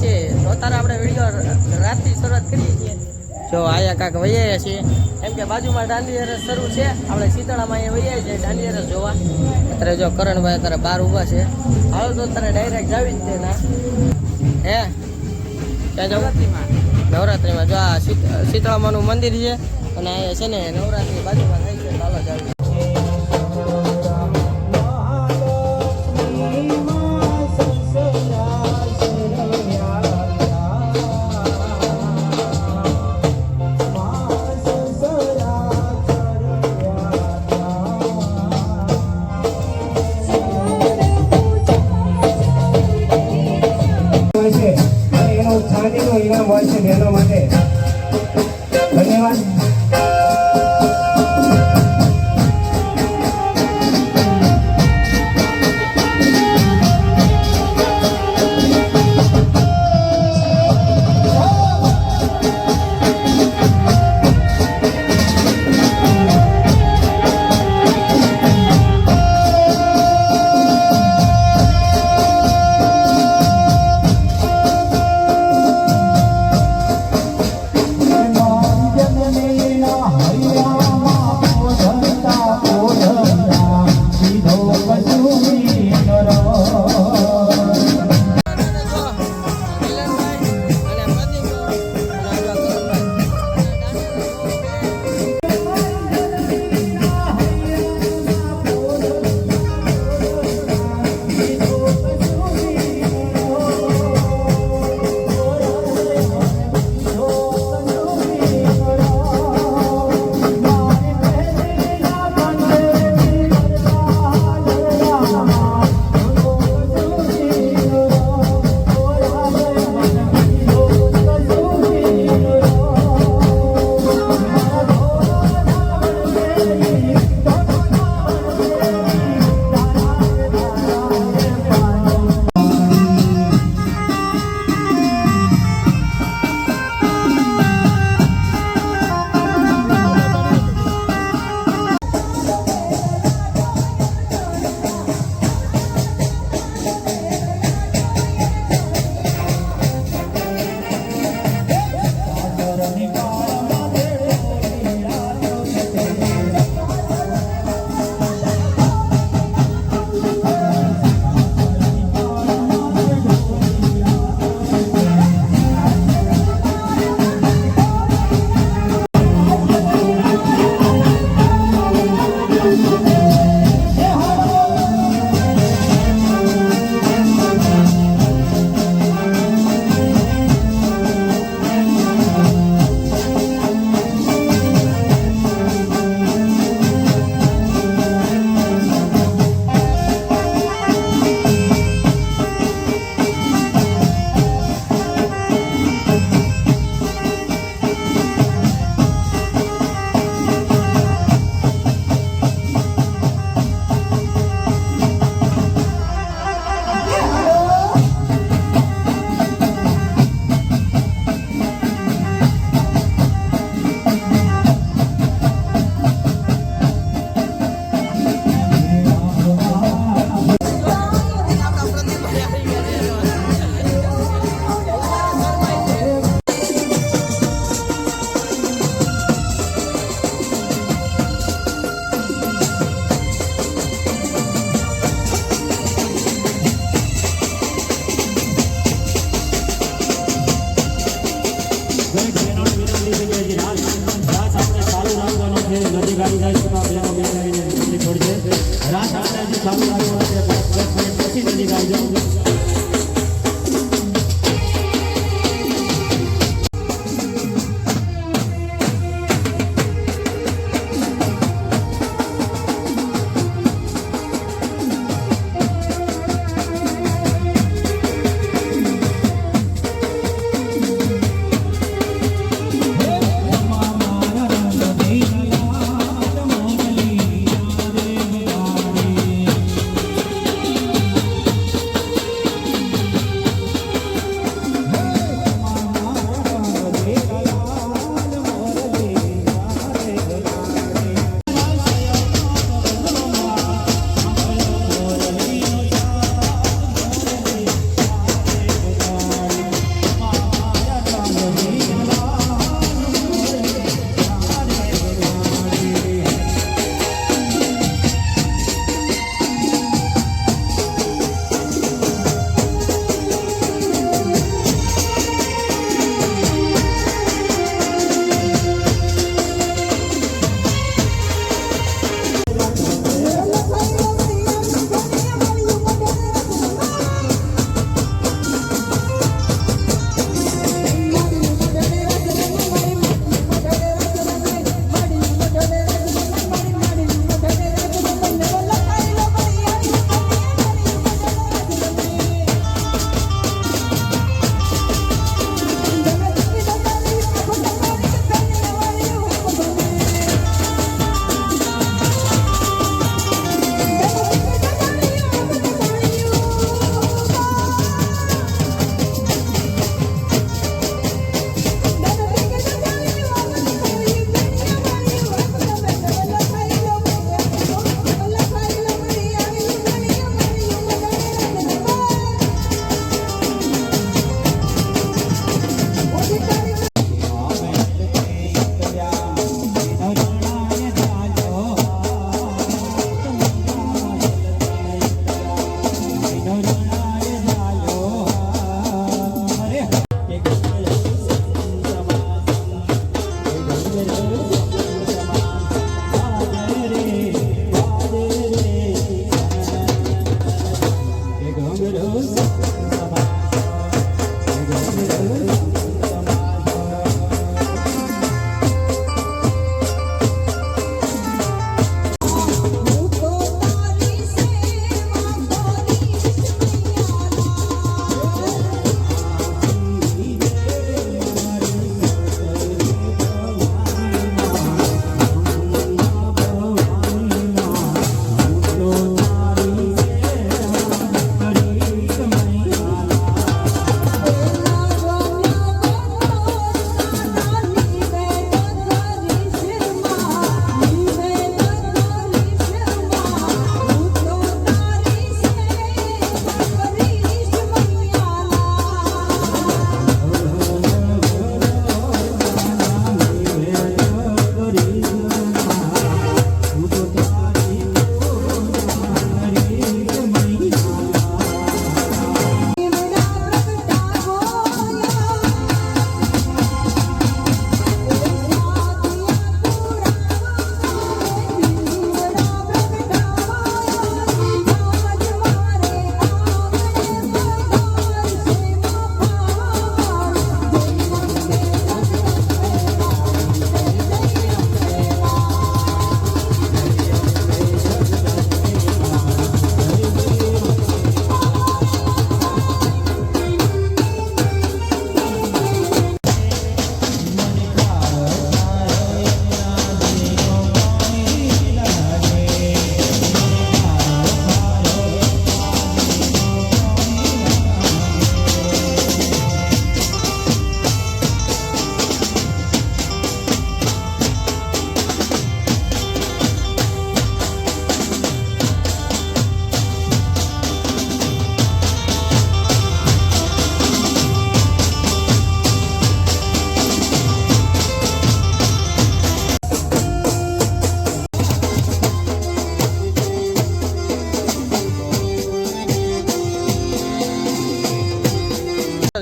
છે. તો અત્યારે આપણે વિડીયો રાતથી શરૂઆત કરીએ છીએ. જો આયા કાંક વૈયા છીએ એમ કે બાજુમાં દાંડી રસ શરૂ છે. આપણે શીતળામાં અહીંયા વૈયા છે દાંડી રસ જોવા. અત્યારે જો કરણભાઈ અત્યારે બહાર ઊભા છે. હાલો તો અત્યારે ડાયરેક્ટ જાવી જ છે ના હે ક્યાં જવું? નવરાત્રિમાં જો આ શીતળામાનું મંદિર છે અને અહીંયા છે ને નવરાત્રિ બાજુમાં થાય છે. ચાલો જાવી. ઇનામ હોય છે બહેનો માટે. ધન્યવાદ.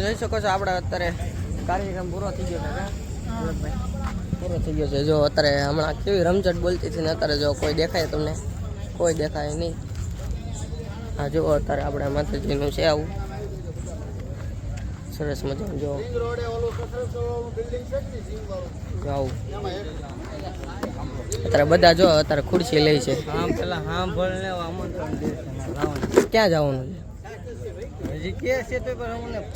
જોઈ શકો છો આપણે અત્યારે કાર્યક્રમ પૂરો થઈ ગયો છે પૂરો થઈ ગયો છે. જો અત્યારે હમણાં કેવી રમઝટ બોલતી હતી ને અત્યારે જો કોઈ દેખાય તમને? કોઈ દેખાય નહીં. હા જુઓ અત્યારે આપણે માતાજીનું છે આવું સરસ મજાનું. જો આવું અત્યારે બધા જો અત્યારે ખુરશી લે છે. ક્યાં જવાનું છે?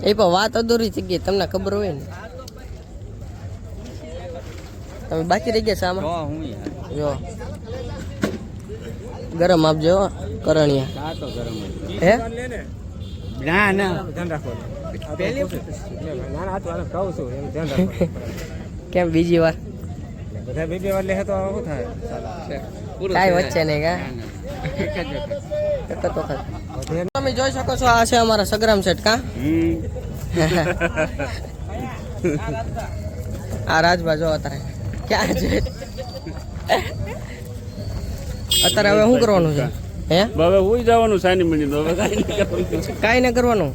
એ પણ વાત અધૂરી થઈ ગઈ, તમને ખબર હોય ને. તમે બાકી રહી ગયા સામા જો ગરમ આપજો કરણિયા. હે ના ના કેમ બીજી વાર બધા બીજી વાર લે તો શું થાય? કાંઈ વચ્ચે નહીં કા તમે જોઈ શકો છો આ છે અમારા સગ્રામ સેટ કા. આ રાજભા જો અત્યારે ક્યાં છે અત્યારે? હવે શું કરવાનું છે? હે હવે ઉઈ જવાનું સાની મિનિટ હવે કાંઈ ન કરવાનું.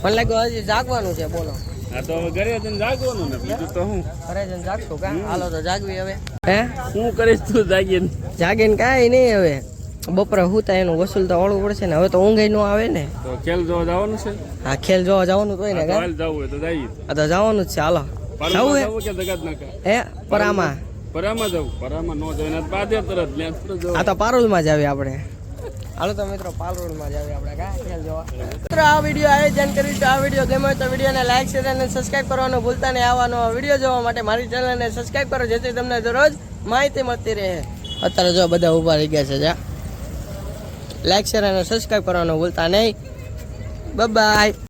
મને લાગ્યું હજી જાગવાનું છે. બોલો આ તો હવે ઘરે જઈને જાગવાનું ને બીજું તો હું ઘરે જઈને જાગશું કા? હાલો તો જાગવી હવે. હે શું કરીશ તું જાગીને? જાગીને કાંઈ નહીં હવે બપોરે હુતા એનું વસૂલ તો વાળવું પડશે ને. હવે તો ઊંઘ નો આવે ને. તો ખેલ જોવા જવાનું છે? હા ખેલ જોવા જવાનું હોય ને કા? હાલ જવું હોય તો જઈએ. આ તો જવાનું જ છે. હાલો પરામાં જવું કે જગાત નાખા? હે પરામાં જવું. પરામાં નો જઈને બાધે તરત લે આ તો પારોલમાં જ આવી આપણે. હાલો તો મિત્રો પારોલમાં જ આવી આપણે કા ખેલ જોવા. મિત્રો આ વિડીયો આયોજન કર્યું તો આ વિડીયો ગમે તો વિડીયોને લાઈક શેર અને સબસ્ક્રાઈબ કરવાનું ભૂલતા નહીં. આવવાનો વિડીયો જોવા માટે મારી ચેનલને સબસ્ક્રાઈબ કરો જેથી તમને દરરોજ માહિતી મળતી રહે. અત્યારે જો બધા ઊભા રહી ગયા છે. જા લાઈક શેર અને સબસ્ક્રાઈબ કરવાનું ભૂલતા નહીં. Bye bye.